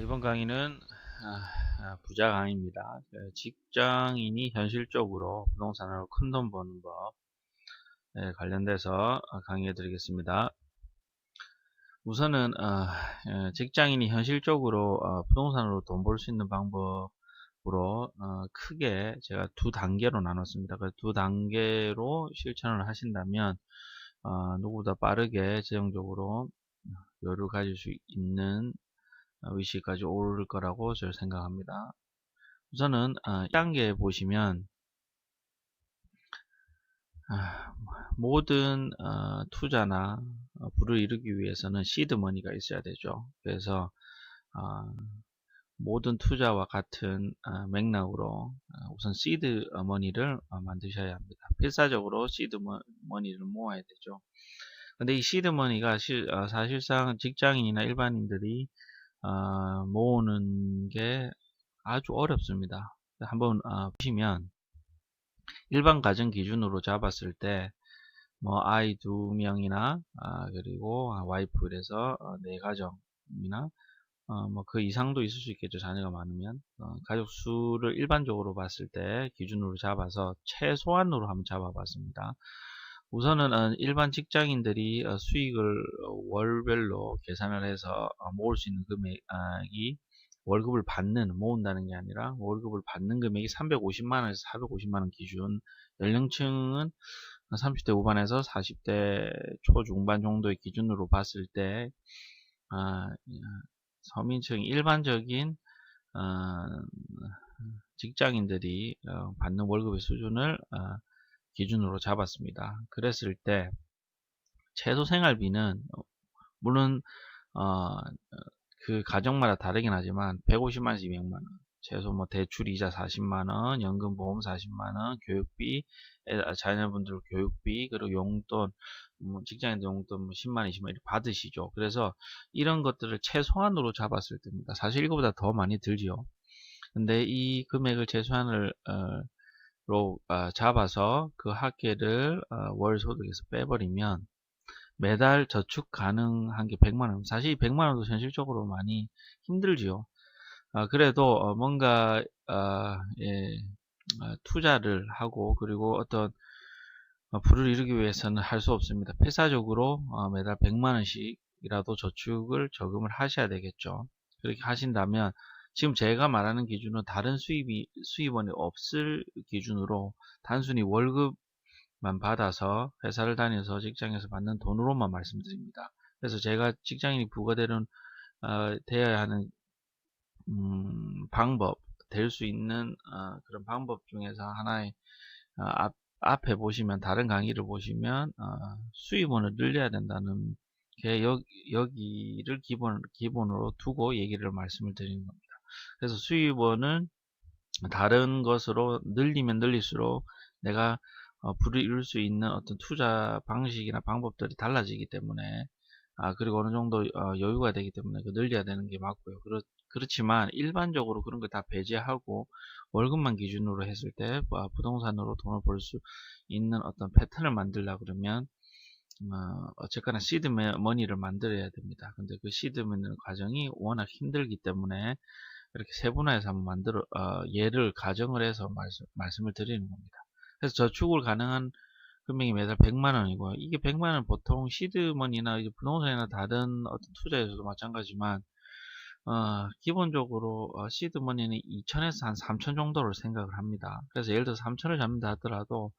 이번 강의는 부자 강의입니다. 직장인이 현실적으로 부동산으로 큰돈 버는 법에 관련돼서 강의해 드리겠습니다. 우선은 직장인이 현실적으로 부동산으로 돈 벌 수 있는 방법으로 크게 제가 두 단계로 나눴습니다. 그 두 단계로 실천을 하신다면 누구보다 빠르게 재정적으로 여유를 가질 수 있는 위치까지 오를 거라고 저는 생각합니다. 우선은 1단계 보시면 모든 투자나 부를 이루기 위해서는 시드 머니가 있어야 되죠. 그래서 모든 투자와 같은 맥락으로 우선 시드 머니를 만드셔야 합니다. 필사적으로 시드 머니를 모아야 되죠. 근데 이 시드 머니가 사실상 직장인이나 일반인들이 모으는 게 아주 어렵습니다. 한번 보시면 일반 가정 기준으로 잡았을 때 뭐 아이 2명이나 그리고 와이프 그래서 4가정이나 뭐 그 이상도 있을 수 있겠죠. 자녀가 많으면 가족 수를 일반적으로 봤을 때 기준으로 잡아서 최소한으로 한번 잡아봤습니다. 우선은 일반 직장인들이 수익을 월별로 계산을 해서 모을 수 있는 금액이 월급을 모은다는 게 아니라 월급을 받는 금액이 350만원에서 450만원 기준, 연령층은 30대 후반에서 40대 초중반 정도의 기준으로 봤을 때 서민층 일반적인 직장인들이 받는 월급의 수준을 기준으로 잡았습니다. 그랬을 때 최소 생활비는 물론 그 가정마다 다르긴 하지만 150만원에서 200만원, 최소 뭐 대출 이자 40만원, 연금보험 40만원, 교육비, 자녀분들 교육비, 그리고 용돈, 직장인들 용돈 뭐 10만원, 20만원 이렇게 받으시죠. 그래서 이런 것들을 최소한으로 잡았을 때입니다. 사실 이거보다 더 많이 들지요. 근데 이 금액을 최소한으로 잡아서 그 합계를 월 소득에서 빼버리면 매달 저축 가능한 게 100만원. 사실 이 100만원도 현실적으로 많이 힘들지요. 그래도 뭔가 예, 투자를 하고 그리고 어떤 부를 이루기 위해서는 할 수 없습니다. 필사적으로 매달 100만원씩이라도 저축을 저금을 하셔야 되겠죠. 그렇게 하신다면 지금 제가 말하는 기준은 다른 수입원이 없을 기준으로 단순히 월급만 받아서 회사를 다녀서 직장에서 받는 돈으로만 말씀드립니다. 그래서 제가 직장인이 되어야 하는 방법, 될 수 있는 그런 방법 중에서 하나의 앞에 보시면 다른 강의를 보시면 수입원을 늘려야 된다는 게 여기를 기본으로 두고 얘기를 말씀을 드리는 겁니다. 그래서 수입원은 다른 것으로 늘리면 늘릴수록 내가 부를 이룰 수 있는 어떤 투자 방식이나 방법들이 달라지기 때문에 그리고 어느 정도 여유가 되기 때문에 늘려야 되는 게 맞고요. 그렇지만 일반적으로 그런 걸 다 배제하고 월급만 기준으로 했을 때 부동산으로 돈을 벌 수 있는 어떤 패턴을 만들려 그러면 어쨌거나 시드 머니를 만들어야 됩니다. 근데 그 시드 머니 과정이 워낙 힘들기 때문에 이렇게 세분화해서 한번 예를 가정을 해서 말씀을 드리는 겁니다. 그래서 저축을 가능한 금액이 매달 100만원이고, 이게 100만원 보통 시드머니나 부동산이나 다른 어떤 투자에서도 마찬가지지만, 기본적으로 시드머니는 2천에서 한 3천 정도를 생각을 합니다. 그래서 예를 들어서 3천을 잡는다 하더라도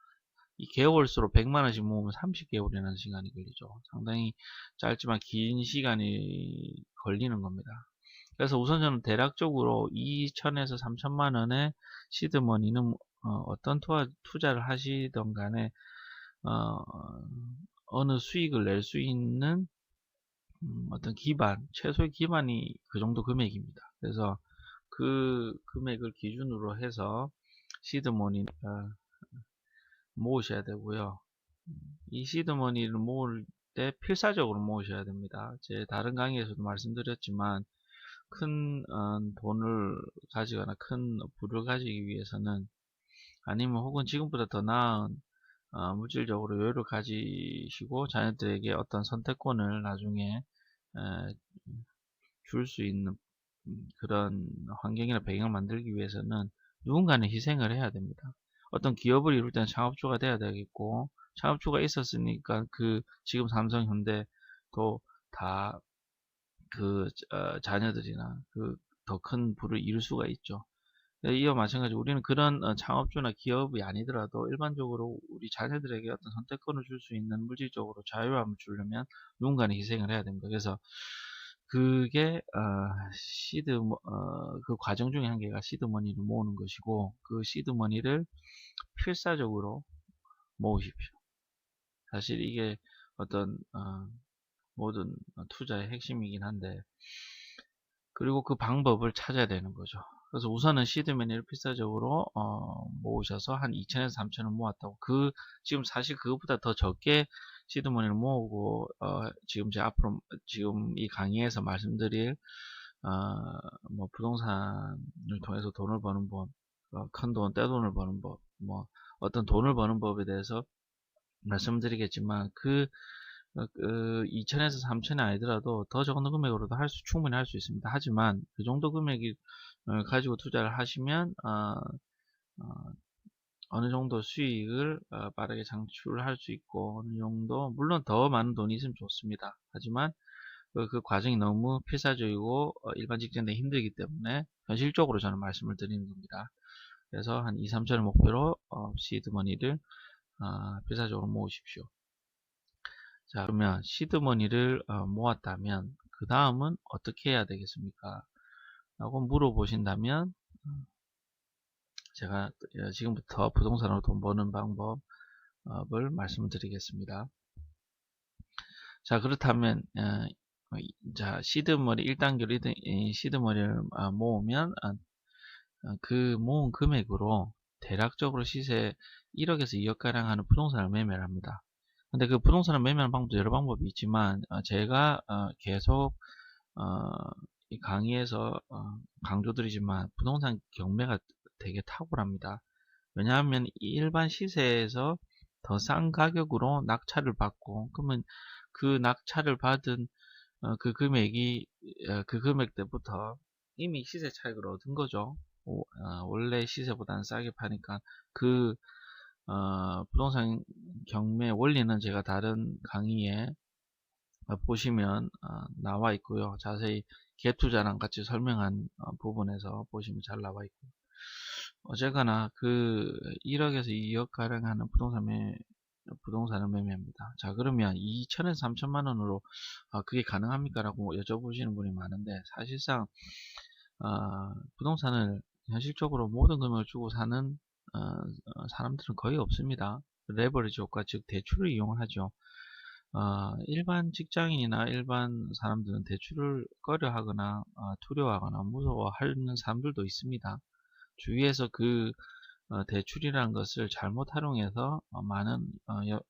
이 개월수로 100만원씩 모으면 30개월이라는 시간이 걸리죠. 상당히 짧지만 긴 시간이 걸리는 겁니다. 그래서 우선 저는 대략적으로 2천에서 3천만원의 시드머니는 어떤 투자를 하시던 간에 어느 수익을 낼 수 있는 어떤 최소의 기반이 그 정도 금액입니다. 그래서 그 금액을 기준으로 해서 시드머니 모으셔야 되고요. 이 시드머니를 모을 때 필사적으로 모으셔야 됩니다. 제 다른 강의에서도 말씀드렸지만 큰 돈을 가지거나 큰 부를 가지기 위해서는 아니면 혹은 지금보다 더 나은 물질적으로 여유를 가지시고 자녀들에게 어떤 선택권을 나중에 줄 수 있는 그런 환경이나 배경을 만들기 위해서는 누군가는 희생을 해야 됩니다. 어떤 기업을 이룰 때는 창업주가 돼야 되겠고, 창업주가 있었으니까 지금 삼성, 현대도 다 자녀들이나 더 큰 부를 이룰 수가 있죠. 네, 이와 마찬가지로 우리는 그런 창업주나 기업이 아니더라도 일반적으로 우리 자녀들에게 어떤 선택권을 줄 수 있는 물질적으로 자유함을 주려면 누군가는 희생을 해야 됩니다. 그래서 그게 그 과정 중에 한 개가 시드머니를 모으는 것이고, 그 시드머니를 필사적으로 모으십시오. 사실 이게 어떤 모든 투자의 핵심이긴 한데, 그리고 그 방법을 찾아야 되는 거죠. 그래서 우선은 시드머니를 필사적으로 모으셔서 한 2천에서 3천을 모았다고. 지금 사실 그것보다 더 적게 시드머니를 모으고 지금 이 강의에서 말씀드릴 뭐 부동산을 통해서 돈을 버는 법, 큰 돈, 떼돈을 버는 법, 뭐 어떤 돈을 버는 법에 대해서 말씀드리겠지만 2천에서 3천이 아니더라도 더 적은 금액으로도 충분히 할 수 있습니다. 하지만 그 정도 금액이 가지고 투자를 하시면 어느 정도 수익을 빠르게 창출할 수 있고, 어느 정도 물론 더 많은 돈이 있으면 좋습니다. 하지만 그 과정이 너무 필사적이고 일반 직장 내에 힘들기 때문에 현실적으로 저는 말씀을 드리는 겁니다. 그래서 한 2, 3천을 목표로 시드머니를 필사적으로 모으십시오. 자, 그러면 시드머니를 모았다면 그 다음은 어떻게 해야 되겠습니까? 라고 물어보신다면 제가 지금부터 부동산으로 돈 버는 방법을 말씀드리겠습니다. 자, 그렇다면 자, 시드머니 1단계로 시드머니를 모으면 그 모은 금액으로 대략적으로 시세 1억에서 2억가량 하는 부동산을 매매를 합니다. 근데 그 부동산을 매매하는 방법도 여러 방법이 있지만 제가 계속 이 강의에서 강조드리지만 부동산 경매가 되게 탁월합니다. 왜냐하면 일반 시세에서 더 싼 가격으로 낙찰을 받고, 그러면 그 낙찰을 받은 그 금액대부터 이미 시세 차익을 얻은 거죠. 원래 시세보다는 싸게 파니까 부동산 경매 원리는 제가 다른 강의에 보시면 나와 있고요. 자세히 갭투자랑 같이 설명한 부분에서 보시면 잘 나와 있고요. 어쨌거나 1억에서 2억 가량 하는 부동산을 매매합니다. 자, 그러면 2천에서 3천만 원으로 그게 가능합니까? 라고 여쭤보시는 분이 많은데, 사실상 부동산을 현실적으로 모든 금액을 주고 사는 사람들은 거의 없습니다. 레버리지 효과, 즉 대출을 이용하죠. 일반 직장인이나 일반 사람들은 대출을 꺼려하거나 두려워하거나 무서워하는 사람들도 있습니다. 주위에서 대출이라는 것을 잘못 활용해서 많은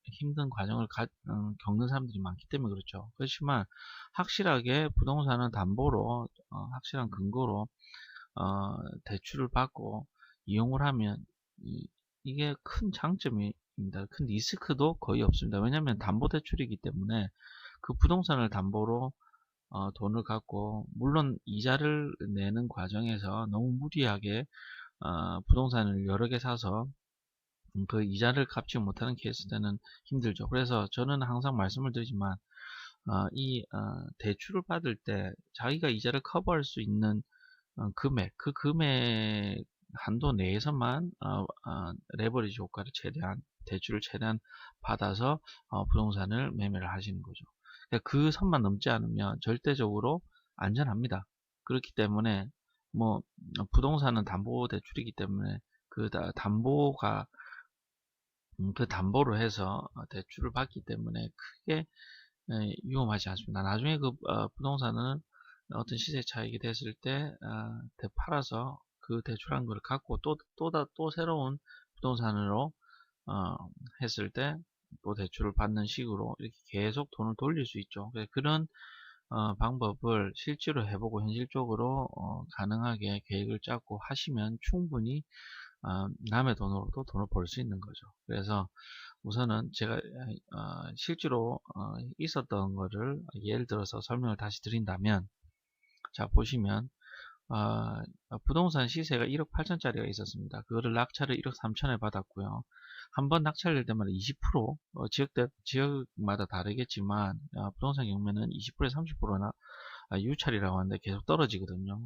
힘든 과정을 겪는 사람들이 많기 때문에 그렇죠. 그렇지만 확실하게 부동산은 담보로 확실한 근거로 대출을 받고 이용을 하면 이게 큰 장점입니다. 큰 리스크도 거의 없습니다. 왜냐하면 담보대출이기 때문에 그 부동산을 담보로 돈을 갖고, 물론 이자를 내는 과정에서 너무 무리하게 부동산을 여러 개 사서 그 이자를 갚지 못하는 케이스 때는 힘들죠. 그래서 저는 항상 말씀을 드리지만 대출을 받을 때 자기가 이자를 커버할 수 있는 그 금액 한도 내에서만 레버리지 효과를 대출을 최대한 받아서 부동산을 매매를 하시는 거죠. 그러니까 그 선만 넘지 않으면 절대적으로 안전합니다. 그렇기 때문에 뭐 부동산은 담보 대출이기 때문에 담보가 그 담보로 해서 대출을 받기 때문에 크게 위험하지 않습니다. 나중에 부동산은 어떤 시세 차익이 됐을 때 팔아서 그 대출한 걸 갖고 또 새로운 부동산으로 했을 때 또 대출을 받는 식으로 이렇게 계속 돈을 돌릴 수 있죠. 그런 방법을 실제로 해보고 현실적으로 가능하게 계획을 짜고 하시면 충분히 남의 돈으로도 돈을 벌 수 있는 거죠. 그래서 우선은 제가 실제로 있었던 거를 예를 들어서 설명을 다시 드린다면, 자, 보시면 부동산 시세가 1억 8천짜리가 있었습니다. 그거를 낙찰을 1억 3천에 받았고요. 한번 낙찰될 때마다 20%, 지역마다 다르겠지만, 부동산 경매는 20%에서 30%나 유찰이라고 하는데 계속 떨어지거든요.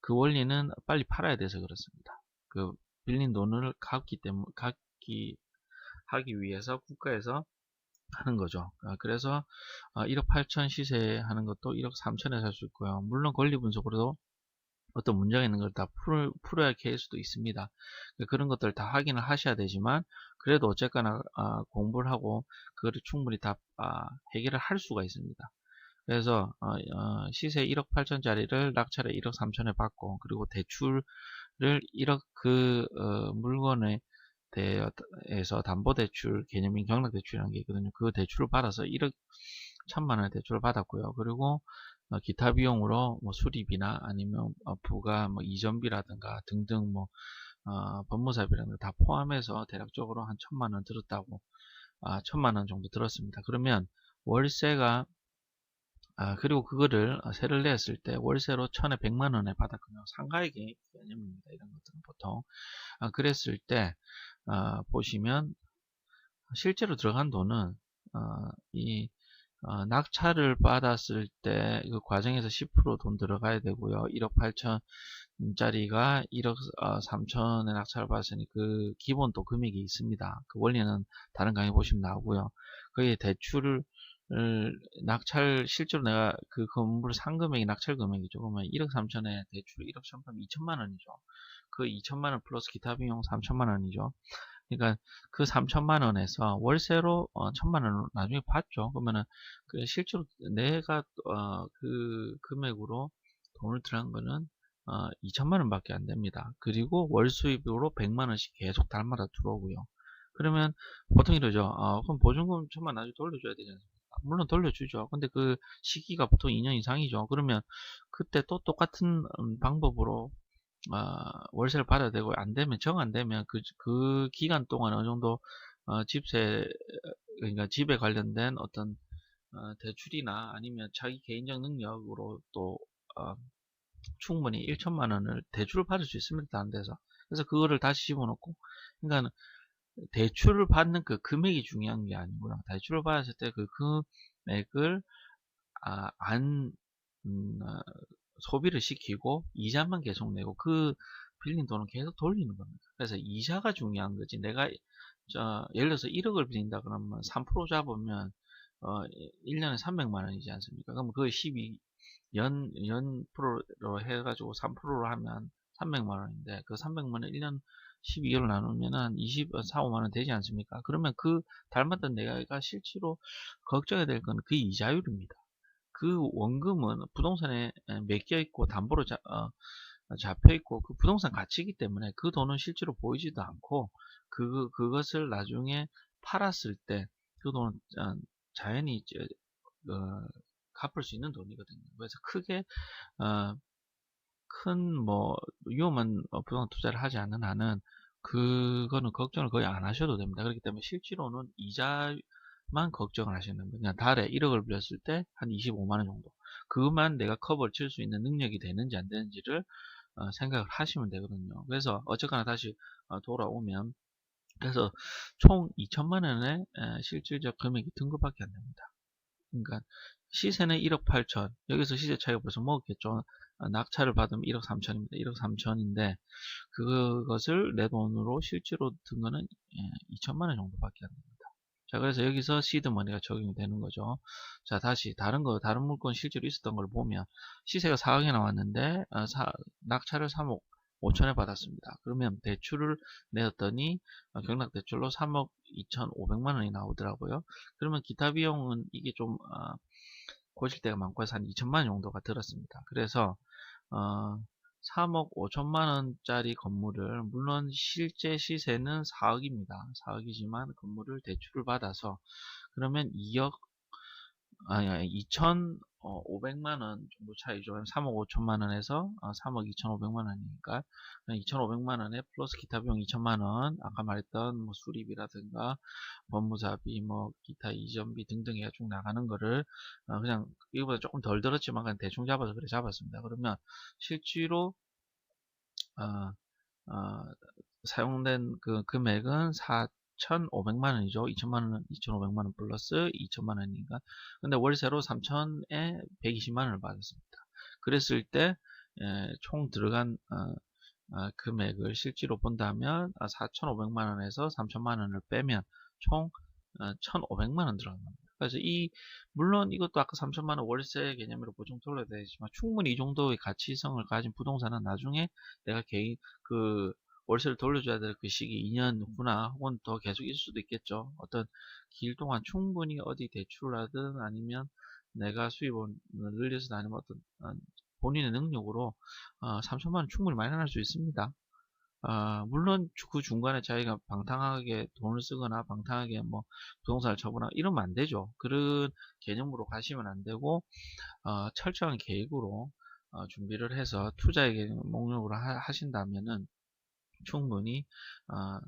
그 원리는 빨리 팔아야 돼서 그렇습니다. 그 빌린 돈을 하기 위해서 국가에서 하는 거죠. 그래서 1억 8천 시세 하는 것도 1억 3천에 살 수 있고요. 물론 권리 분석으로도 어떤 문제가 있는 걸 다 풀어야 할 수도 있습니다. 그런 것들 다 확인을 하셔야 되지만 그래도 어쨌거나 공부를 하고 그거를 충분히 다 해결을 할 수가 있습니다. 그래서 시세 1억 8천짜리를 낙찰에 1억 3천에 받고 그리고 대출을 1억 물건에 대해서 담보대출 개념인 경락대출이라는 게 있거든요. 그 대출을 받아서 1억 1천만 원의 대출을 받았고요. 그리고 기타 비용으로 뭐 수리비나 아니면 부가 뭐 이전비라든가 등등 뭐 법무사비라든가 다 포함해서 대략적으로 한 1천만 원 들었다고 1천만 원 정도 들었습니다. 그러면 월세가 그리고 그거를 세를 냈을 때 월세로 1천에 100만 원에 받았거든요. 상가의 개념입니다. 이런 것들은 보통 그랬을 때 보시면 실제로 들어간 돈은 이 낙찰을 받았을 때 그 과정에서 10% 돈 들어가야 되고요. 1억 8천짜리가 1억 3천에 낙찰을 받았으니 그 기본 또 금액이 있습니다. 그 원리는 다른 강의 보시면 나오고요. 거기에 대출을 실제로 내가 그 건물을 산 금액이 낙찰 금액이죠. 그러면 1억 3천에 대출 1억 3천 2천만 원이죠. 그 2천만 원 플러스 기타 비용 3천만 원이죠. 그러니까 그 3천만 원에서 월세로 1천만 원을 나중에 받죠. 그러면은 그 실제로 내가 그 금액으로 돈을 들여한 거는 2천만 원밖에 안 됩니다. 그리고 월 수입으로 100만 원씩 계속 달마다 들어오고요. 그러면 보통 이러죠. 그럼 보증금 1천만 나중에 돌려줘야 되지 않습니까? 물론 돌려주죠. 근데 그 시기가 보통 2년 이상이죠. 그러면 그때 또 똑같은 방법으로 월세를 받아야 되고 안 되면 정 안 되면 그 기간 동안 어느 정도 집세 그러니까 집에 관련된 어떤 대출이나 아니면 자기 개인적 능력으로 또 충분히 1천만 원을 대출을 받을 수 있습니다. 다른 데서. 그래서 그거를 다시 집어넣고 그러니까 대출을 받는 그 금액이 중요한 게 아니고요. 대출을 받았을 때 그 금액을 안 소비를 시키고 이자만 계속 내고 그 빌린 돈은 계속 돌리는 겁니다. 그래서 이자가 중요한 거지. 내가 예를 들어서 1억을 빌린다 그러면 3% 잡으면 1년에 300만 원이지 않습니까? 그럼 그 12연 프로로 해가지고 3%로 하면 300만 원인데 그 300만 원 1년 12개월 나누면 한 24, 5만 원 되지 않습니까? 그러면 그 달마다 내가 실제로 걱정해야 될 건 그 이자율입니다. 그 원금은 부동산에 맡겨 있고 담보로 잡혀 있고 그 부동산 가치이기 때문에 그 돈은 실제로 보이지도 않고 그것을 나중에 팔았을 때 그 돈은 자연히 이제 갚을 수 있는 돈이거든요. 그래서 크게 큰 뭐 위험한 부동산 투자를 하지 않는 한은 그거는 걱정을 거의 안 하셔도 됩니다. 그렇기 때문에 실제로는 이자만 걱정을 하시는 거예요. 그냥 달에 1억을 빌렸을 때 한 25만 원 정도. 그것만 내가 커버를 칠 수 있는 능력이 되는지 안 되는지를 생각을 하시면 되거든요. 그래서 어쨌거나 다시 돌아오면 그래서 총 2천만 원의 실질적 금액이 든 것밖에 안 됩니다. 그러니까 시세는 1억 8천. 여기서 시세 차이가 벌써 먹었겠죠. 낙찰을 받으면 1억 3천입니다. 1억 3천인데 그것을 내 돈으로 실제로 든 거는 2천만 원 정도밖에 안 됩니다. 자, 그래서 여기서 시드머니가 적용이 되는 거죠. 자, 다시 다른 물건 실제로 있었던 걸 보면 시세가 4억에 나왔는데 낙찰을 3억 5천에 받았습니다. 그러면 대출을 내었더니 경락대출로 3억 2,500만 원이 나오더라고요. 그러면 기타 비용은 이게 좀 고칠 때가 많고 해서 한 2천만 원 정도가 들었습니다. 그래서 3억 5천만 원짜리 건물을 물론 실제 시세는 4억입니다. 4억이지만 건물을 대출을 받아서 그러면 2억 아니, 2,500만 원 정도 차이죠. 3억 5천만 원에서 3억 2,500만 원이니까 2,500만 원에 플러스 기타 비용 2천만 원, 아까 말했던 뭐 수리비라든가 법무사비, 뭐 기타 이전비 등등 해가 쭉 나가는 거를 그냥 이거보다 조금 덜 들었지만 그냥 대충 잡아서 그래 잡았습니다. 그러면 실제로 어, 어, 사용된 그 금액은 4,500만 원이죠. 2천만 원, 2,500만 원 플러스 2천만 원이니까. 근데 월세로 3천에 120만 원을 받았습니다. 그랬을 때, 총 들어간, 금액을 실제로 본다면, 4,500만 원에서 3천만 원을 빼면 총 1,500만 원 들어간 겁니다. 그래서 물론 이것도 아까 3천만 원 월세 개념으로 보증 돌려야 되지만 충분히 이 정도의 가치성을 가진 부동산은 나중에 내가 월세를 돌려줘야 될 그 시기 2년 후나 혹은 더 계속 있을 수도 있겠죠. 어떤 길 동안 충분히 어디 대출을 하든 아니면 내가 수입을 늘려서 아니면 어떤 본인의 능력으로 3천만 원 충분히 마련할 수 있습니다. 물론 그 중간에 자기가 방탕하게 돈을 쓰거나 방탕하게 뭐 부동산을 처분하고 이러면 안 되죠. 그런 개념으로 가시면 안 되고 철저한 계획으로 준비를 해서 투자의 목록으로 하신다면은 충분히 어,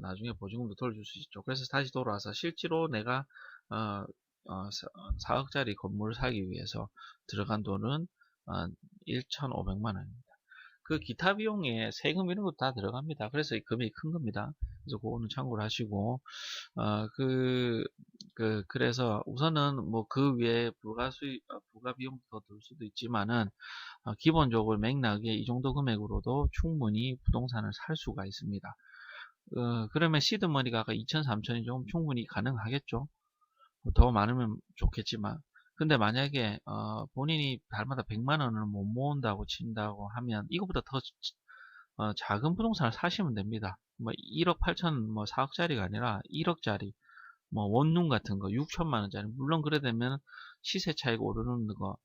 나중에 보증금도 돌려줄 수 있죠. 그래서 다시 돌아와서 실제로 내가 어, 4억짜리 건물을 사기 위해서 들어간 돈은 1,500만 원입니다. 그 기타 비용에 세금 이런 것도 다 들어갑니다. 그래서 이 금액이 큰 겁니다. 그래서 그거는 참고를 하시고 어, 그, 그래서 우선은 뭐 그 위에 부가 비용도 더 들 수도 있지만은 기본적으로 맥락에 이 정도 금액으로도 충분히 부동산을 살 수가 있습니다. 그러면 시드머니가 아까 2천, 3천이 조금 충분히 가능하겠죠. 더 많으면 좋겠지만. 근데 만약에 본인이 달마다 100만 원을 못 모은다고 친다고 하면 이거보다 더 작은 부동산을 사시면 됩니다. 뭐 1억 8천, 뭐 4억짜리가 아니라 1억짜리, 뭐 원룸 같은 거 6천만 원짜리. 물론 그래 되면 시세 차이가 오르는 거,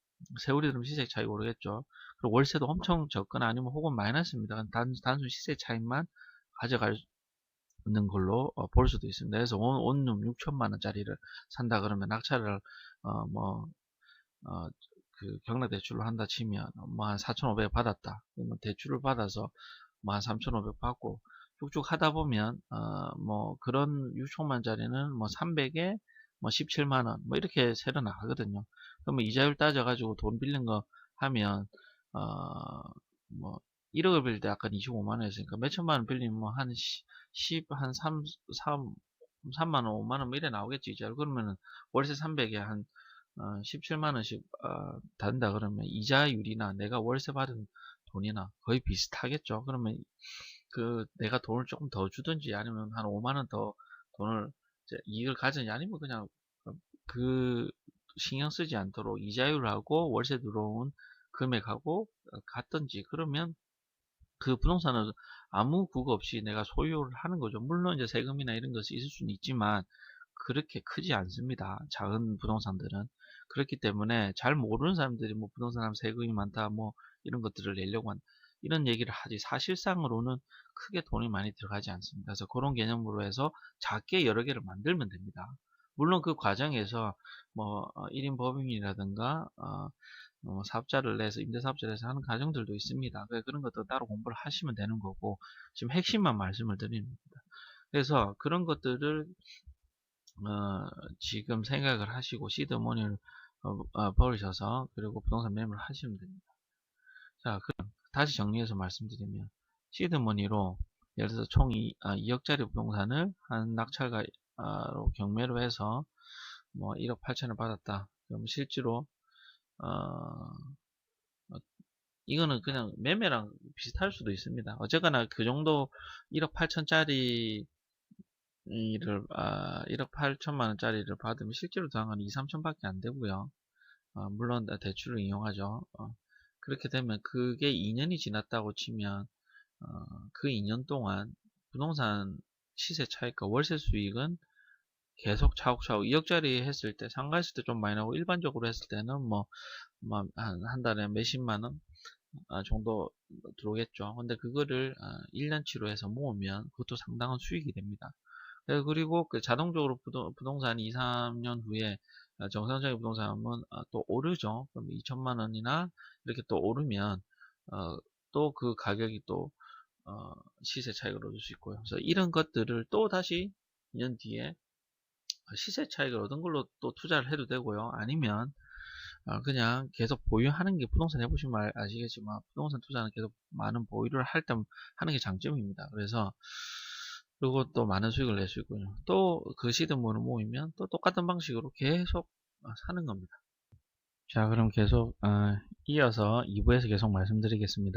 세월이 들으면 시세 차이가 오르겠죠. 그리고 월세도 엄청 적거나 아니면 혹은 마이너스입니다. 단순 시세 차이만 가져갈 있는 걸로 볼 수도 있습니다. 그래서 원룸 6천만 원짜리를 산다 그러면 낙찰을 뭐 그 경락 대출로 한다 치면 뭐 한 4,500 받았다. 그러면 대출을 받아서 뭐 한 3,500 받고 쭉쭉 하다 보면 뭐 그런 6천만 원짜리는 뭐 300에 뭐 17만 원 뭐 이렇게 새로 나가거든요. 그러면 이자율 따져가지고 돈 빌린 거 하면 뭐 1억을 빌릴 때 아까 25만 원이었으니까 몇 천만 원 빌리면 뭐한 10, 한 3만 원, 5만 원 뭐 이래 나오겠지 이자율. 그러면은 월세 300에 한 17만 원씩 단다 그러면 이자율이나 내가 월세 받은 돈이나 거의 비슷하겠죠. 그러면 내가 돈을 조금 더 주든지 아니면 한 5만 원 더 돈을 이익을 가지는지 아니면 그냥 그 신경 쓰지 않도록 이자율하고 월세 들어온 금액하고 같든지 그러면 그 부동산을 아무 구거 없이 내가 소유를 하는 거죠. 물론 이제 세금이나 이런 것이 있을 수는 있지만 그렇게 크지 않습니다. 작은 부동산들은. 그렇기 때문에 잘 모르는 사람들이 뭐 부동산 하면 세금이 많다 뭐 이런 것들을 내려고 이런 얘기를 하지 사실상으로는 크게 돈이 많이 들어가지 않습니다. 그래서 그런 개념으로 해서 작게 여러 개를 만들면 됩니다. 물론 그 과정에서 뭐 1인 법인이라든가 사업자를 내서 임대사업자를 해서 하는 가정들도 있습니다. 그런 것도 따로 공부를 하시면 되는 거고 지금 핵심만 말씀을 드립니다. 그래서 그런 것들을 지금 생각을 하시고 시드머니를 벌으셔서 그리고 부동산 매매를 하시면 됩니다. 자, 그럼 다시 정리해서 말씀드리면 시드머니로 예를 들어서 총 2억짜리 부동산을 한 낙찰가로 경매로 해서 뭐 1억 8천을 받았다. 그럼 실제로 어, 이거는 그냥 매매랑 비슷할 수도 있습니다. 어쨌거나 그 정도 1억 8천짜리 1억 8천만 원짜리를 받으면 실제로 들어간 건 2, 3천밖에 안 되고요. 물론 대출을 이용하죠. 그렇게 되면 그게 2년이 지났다고 치면 그 2년 동안 부동산 시세 차익과 월세 수익은 계속 차곡차곡 2억짜리 했을 때 상가했을 때 좀 많이 나오고 일반적으로 했을 때는 뭐 한 달에 몇십만 원 정도 들어오겠죠. 근데 그거를 1년치로 해서 모으면 그것도 상당한 수익이 됩니다. 그리고 그 자동적으로 부동산이 2, 3년 후에 정상적인 부동산은 또 오르죠. 그럼 2천만 원이나 이렇게 또 오르면 또 그 가격이 또 시세 차익을 얻을 수 있고요. 그래서 이런 것들을 또 다시 2년 뒤에 시세 차익을 얻은 걸로 또 투자를 해도 되고요. 아니면 그냥 계속 보유하는 게, 부동산 해보시면 아시겠지만 부동산 투자는 계속 많은 보유를 할 때 하는 게 장점입니다. 그래서 그리고 또 많은 수익을 낼 수 있고요. 또 그 시드물을 모이면 또 똑같은 방식으로 계속 사는 겁니다. 자, 그럼 계속 이어서 2부에서 계속 말씀드리겠습니다.